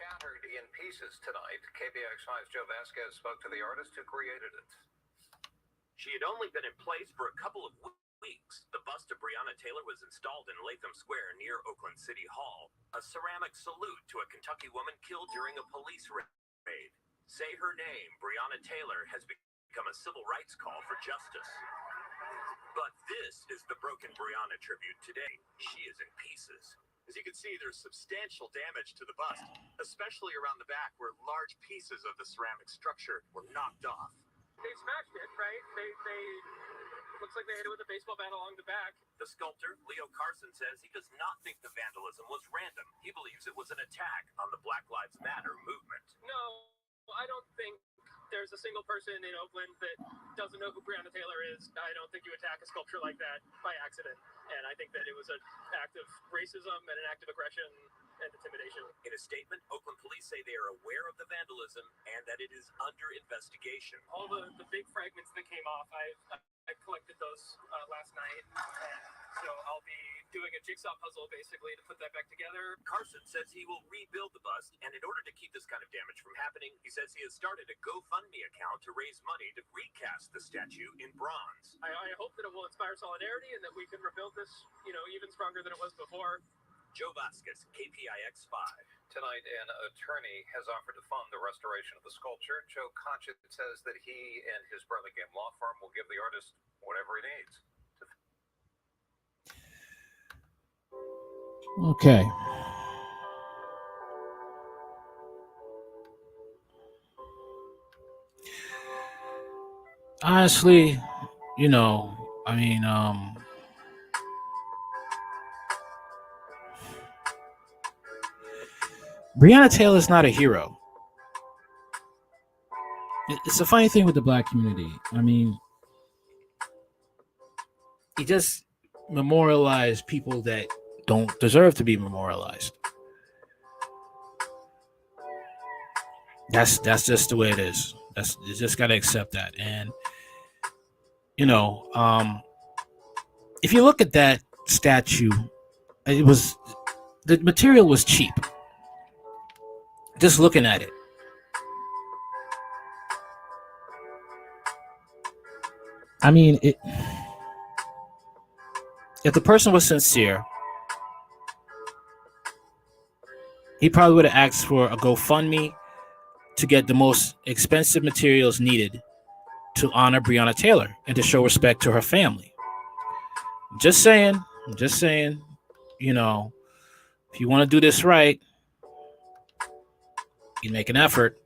shattered in pieces tonight. KPIX5's Joe Vasquez spoke to the artist who created it. She had only been in place for a couple of weeks. The bust of Breonna Taylor was installed in Latham Square near Oakland City Hall, a ceramic salute to a Kentucky woman killed during a police raid. Say her name, Breonna Taylor, has become a civil rights call for justice. But this is the broken Breonna tribute today. She is in pieces. As you can see, there's substantial damage to the bust, especially around the back where large pieces of the ceramic structure were knocked off. They smashed it, right? They looks like they hit it with a baseball bat along the back. The sculptor, Leo Carson, says he does not think the vandalism was random. He believes it was an attack on the Black Lives Matter movement. No, I don't think there's a single person in Oakland that doesn't know who Breonna Taylor is. I don't think you attack a sculpture like that by accident. And I think that it was an act of racism and an act of aggression and intimidation. In a statement, Oakland police say they are aware of the vandalism and that it is under investigation. All the big fragments that came off, I collected those last night. And so I'll be doing a jigsaw puzzle basically to put that back together. Carson says he will rebuild the bust, and in order to keep this kind of damage from happening, he says he has started a GoFundMe account to raise money to recast the statue in bronze. I hope that it will inspire solidarity and that we can rebuild this, even stronger than it was before. Joe Vasquez, KPIX5. Tonight, an attorney has offered to fund the restoration of the sculpture. Joe Carson says that he and his Burlingame law firm will give the artist whatever he needs. Okay. Honestly, Breonna Taylor is not a hero. It's a funny thing with the black community. He just memorialized people that don't deserve to be memorialized. That's just the way it is. You just gotta accept that. And if you look at that statue, the material was cheap. Just looking at it. If the person was sincere, he probably would have asked for a GoFundMe to get the most expensive materials needed to honor Breonna Taylor and to show respect to her family. I'm just saying, if you want to do this right, you make an effort.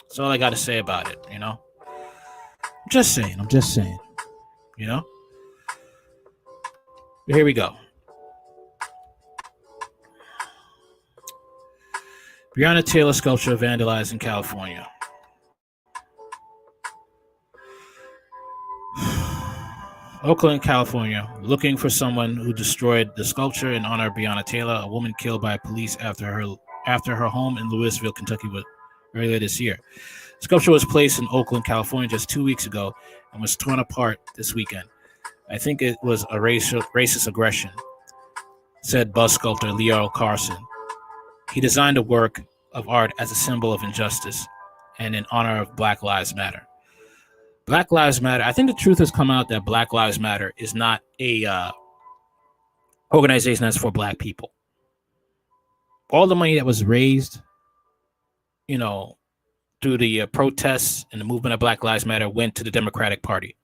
That's all I got to say about it, I'm just saying, But here we go. Breonna Taylor sculpture vandalized in California. Oakland, California, looking for someone who destroyed the sculpture in honor of Breonna Taylor, a woman killed by police after her home in Louisville, Kentucky, earlier this year. The sculpture was placed in Oakland, California, just 2 weeks ago and was torn apart this weekend. I think it was a racist aggression, said bust sculptor Leo Carson. He designed a work of art as a symbol of injustice and in honor of Black Lives Matter. Black Lives Matter. I think the truth has come out that Black Lives Matter is not a organization that's for black people. All the money that was raised, through the protests and the movement of Black Lives Matter went to the Democratic Party.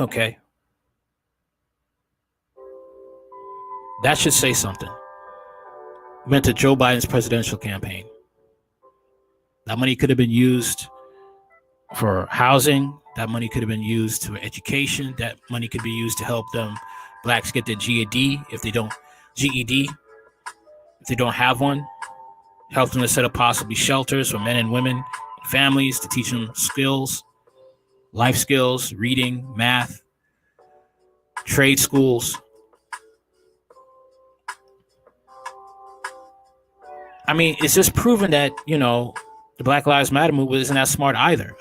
Okay. That should say something. Went to Joe Biden's presidential campaign. That money could have been used for housing. That money could have been used for education. That money could be used to help blacks get their GED if they don't have one. Help them to set up possibly shelters for men and women and families to teach them skills, life skills, reading, math, trade schools. It's just proven that, the Black Lives Matter movement isn't that smart either.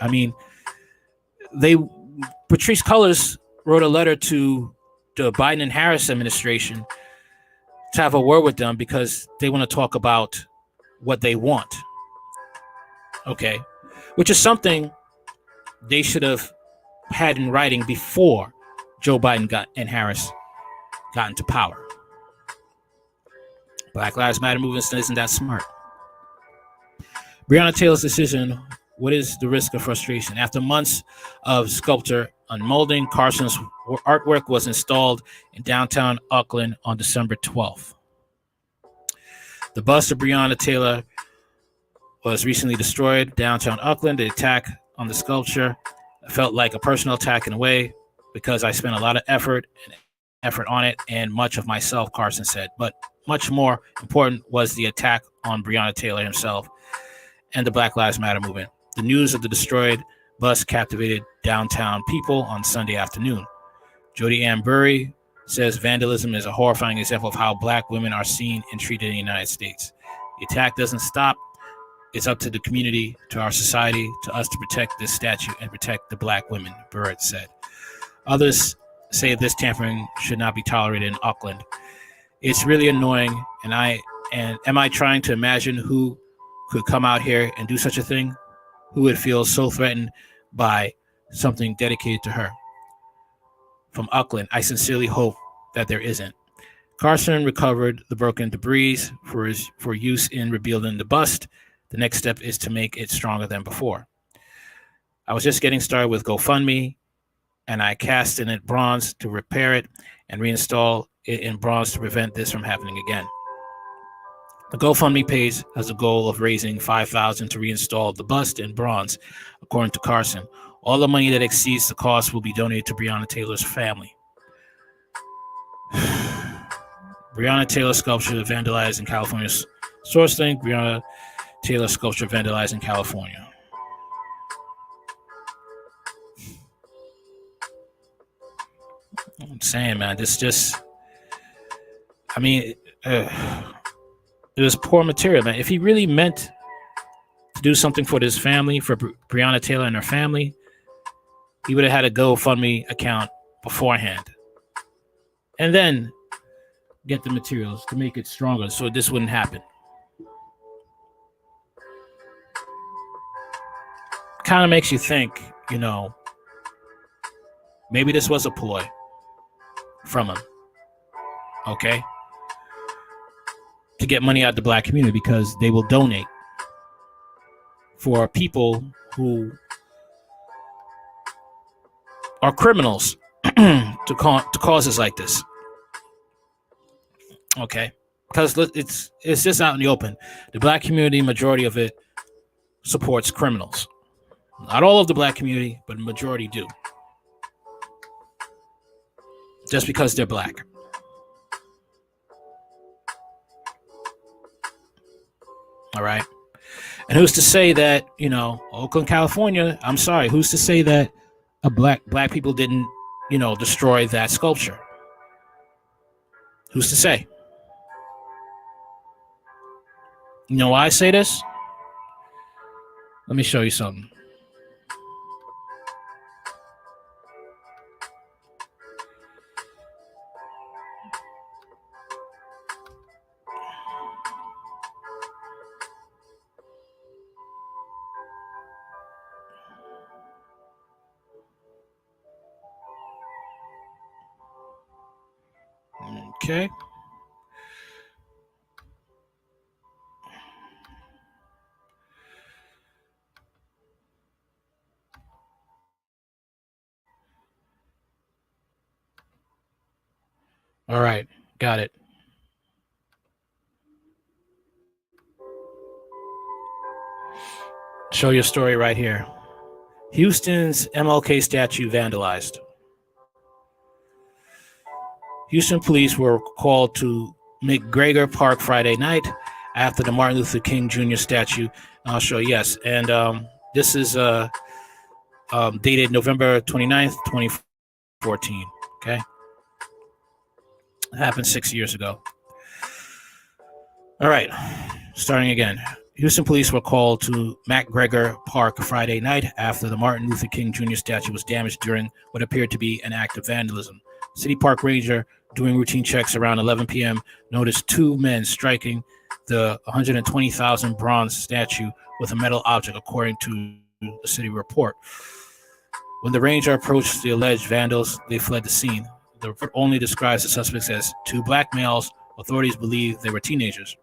Patrice Cullors wrote a letter to the Biden and Harris administration to have a word with them because they want to talk about what they want. Okay. Which is something they should have had in writing before Joe Biden and Harris got into power. Black Lives Matter movement isn't that smart. Breonna Taylor's decision. What is the risk of frustration? After months of sculptor unmolding, Carson's artwork was installed in downtown Oakland on December 12th. The bust of Breonna Taylor was recently destroyed downtown Oakland. The attack on the sculpture felt like a personal attack in a way because I spent a lot of effort on it and much of myself, Carson said. But much more important was the attack on Breonna Taylor himself and the Black Lives Matter movement. The news of the destroyed bust captivated downtown people on Sunday afternoon. Jody Ann Burry says vandalism is a horrifying example of how Black women are seen and treated in the United States. The attack doesn't stop. It's up to the community, to our society, to us to protect this statue and protect the Black women, Burritt said. Others say this tampering should not be tolerated in Oakland. It's really annoying, and am I trying to imagine who could come out here and do such a thing? Who would feel so threatened by something dedicated to her? From Oakland, I sincerely hope that there isn't. Carson recovered the broken debris for use in rebuilding the bust. The next step is to make it stronger than before. I was just getting started with GoFundMe, and I cast in it bronze to repair it and reinstall it in bronze to prevent this from happening again. The GoFundMe page has a goal of raising $5,000 to reinstall the bust in bronze, according to Carson. All the money that exceeds the cost will be donated to Breonna Taylor's family. Breonna Taylor sculpture vandalized in California. Source link, Breonna Taylor sculpture vandalized in California. I'm saying, man, this just, it was poor material, man. If he really meant to do something for his family, for Breonna Taylor and her family, he would have had a GoFundMe account beforehand. And then get the materials to make it stronger so this wouldn't happen. Kind of makes you think, maybe this was a ploy from him. Okay? To get money out of the Black community because they will donate for people who are criminals to causes like this. Okay, because it's just out in the open. The Black community, majority of it, supports criminals. Not all of the Black community, but majority do. Just because they're Black. All right. And who's to say that, Oakland, California, I'm sorry, who's to say that black people didn't, destroy that sculpture? Who's to say? You know why I say this? Let me show you something. Okay. All right. Got it. Show your story right here. Houston's MLK statue vandalized. Houston police were called to McGregor Park Friday night after the Martin Luther King Jr. statue. I'll show you, yes. And this is dated November 29th, 2014. Okay. It happened 6 years ago. All right. Starting again. Houston police were called to McGregor Park Friday night after the Martin Luther King Jr. statue was damaged during what appeared to be an act of vandalism. City Park ranger doing routine checks around 11 p.m. noticed two men striking the 120,000 bronze statue with a metal object, according to the city report. When the ranger approached the alleged vandals, they fled the scene. The report only describes the suspects as two black males. Authorities believe they were teenagers.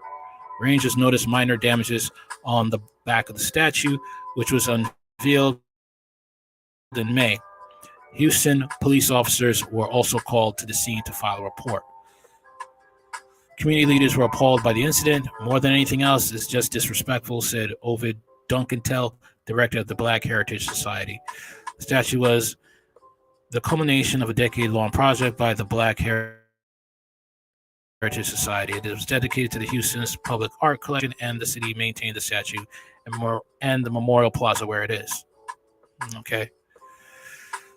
Rangers noticed minor damages on the back of the statue, which was unveiled in May. Houston police officers were also called to the scene to file a report. Community leaders were appalled by the incident. More than anything else, it's just disrespectful, said Ovid Duncantel, director of the Black Heritage Society. The statue was the culmination of a decade-long project by the Black Heritage Society. It was dedicated to the Houston's public art collection, and the city maintained the statue and the Memorial Plaza where it is. Okay.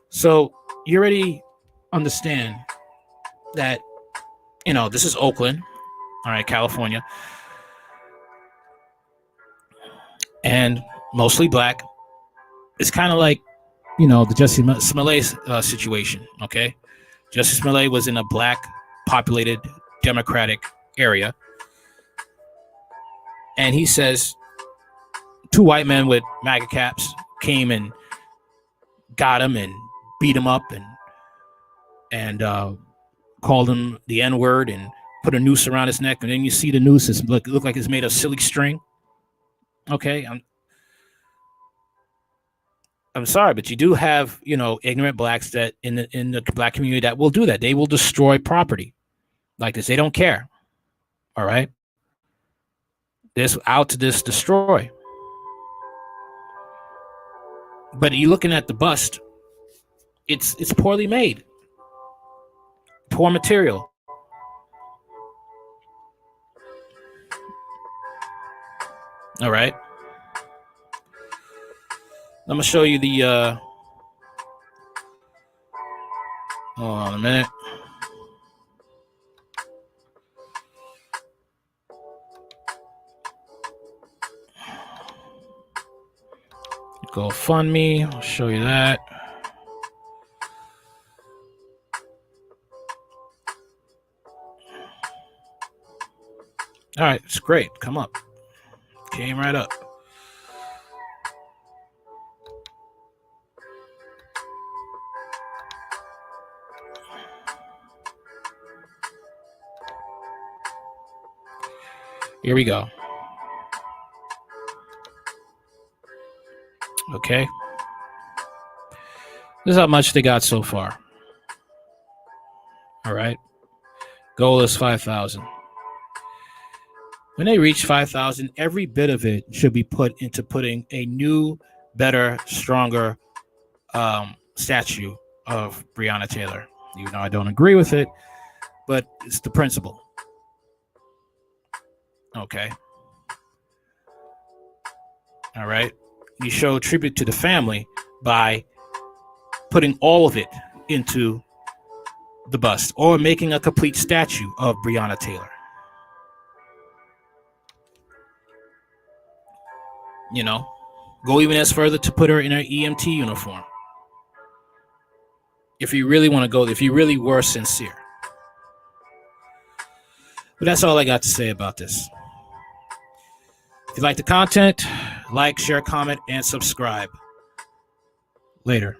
So you already understand that, this is Oakland, all right, California, and mostly black. It's kind of like, the Jussie Smollett situation, okay? Jussie Smollett was in a black populated Democratic area, and he says two white men with MAGA caps came and got him and beat him up and called him the N-word and put a noose around his neck, and then you see the noose look like it's made of silly string. Okay, I'm sorry, but you do have ignorant blacks that in the black community that will do that. They will destroy property like this. They don't care. All right, they're out to destroy. But you're looking at the bust. It's poorly made. Poor material. All right. I'm going to show you the hold on a minute. GoFundMe. I'll show you that. All right, it's great. Come up. Came right up. Here we go. Okay. This is how much they got so far. All right. Goal is 5,000. When they reach 5,000, every bit of it should be put into putting a new, better, stronger statue of Breonna Taylor. Even though I don't agree with it, but it's the principle. Okay. All right. You show tribute to the family by putting all of it into the bust or making a complete statue of Breonna Taylor. Go even as further to put her in her EMT uniform. If you really want to go, if you really were sincere. But that's all I got to say about this. If you like the content, like, share, comment, and subscribe. Later.